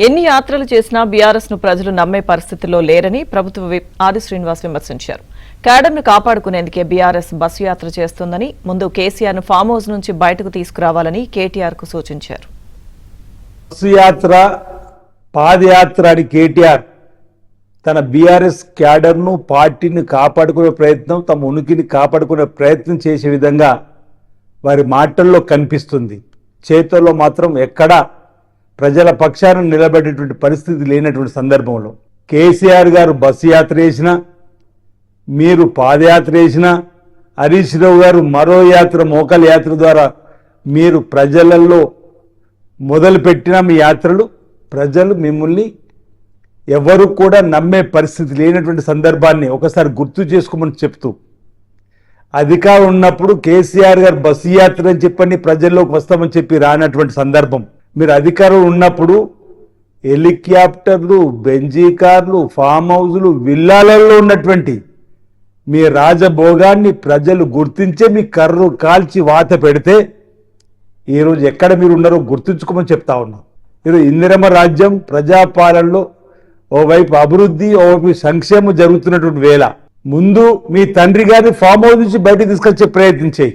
ఎన్ని యాత్రలు చేసినా బీఆర్ఎస్ ను ప్రజలు నమ్మే పరిస్థితిలో లేరని ప్రభుత్వ విప్ ఆది శ్రీనివాస్ విమర్శించారు. క్యాడర్ను కాపాడుకునేందుకే బీఆర్ఎస్ బస్సు యాత్ర చేస్తోందని, ముందు కేసీఆర్ ను ఫామ్ హౌస్ నుంచి బయటకు తీసుకురావాలని కేటీఆర్ కు సూచించారు. బస్సు యాత్ర, పాదయాత్ర అని కేటీఆర్ తన బీఆర్ఎస్ క్యాడర్ను, పార్టీని కాపాడుకునే ప్రయత్నం, తమ ఉనికిని కాపాడుకునే ప్రయత్నం చేసే విధంగా వారి మాటల్లో కనిపిస్తుంది. చేతుల్లో మాత్రం ఎక్కడా ప్రజల పక్షాన నిలబడేటువంటి పరిస్థితి లేనటువంటి సందర్భంలో కేసీఆర్ గారు బస్సు యాత్ర చేసినా, మీరు పాదయాత్ర చేసినా, హరీష్ రావు గారు మరో యాత్ర మోకల్ యాత్ర ద్వారా మీరు ప్రజలలో మొదలుపెట్టిన మీ యాత్రలు ప్రజలు మిమ్మల్ని ఎవరు కూడా నమ్మే పరిస్థితి లేనటువంటి సందర్భాన్ని ఒకసారి గుర్తు చేసుకోమని చెప్తూ, అధికారం ఉన్నప్పుడు కేసీఆర్ గారు బస్సు యాత్ర అని చెప్పని ప్రజల్లోకి వస్తామని చెప్పి రానటువంటి సందర్భం, మీరు అధికారం ఉన్నప్పుడు హెలికాప్టర్లు, బెంజీ కార్లు, ఫామ్ హౌజులు, విల్లాలలో ఉన్నటువంటి మీ రాజభోగాన్ని ప్రజలు గుర్తించే మీ కర్రు కాల్చి వాత పెడితే ఈరోజు ఎక్కడ మీరు ఉన్నారో గుర్తుంచుకోమని చెప్తా ఉన్నాం. ఈరోజు ఇందిరమ్మ రాజ్యం ప్రజాపాలనలో ఓవైపు అభివృద్ధి, ఓవైపు సంక్షేమం జరుగుతున్నటువంటి వేళ ముందు మీ తండ్రి గారిని ఫామ్ హౌస్ నుంచి బయటకు తీసుకొచ్చే ప్రయత్నం చేయి.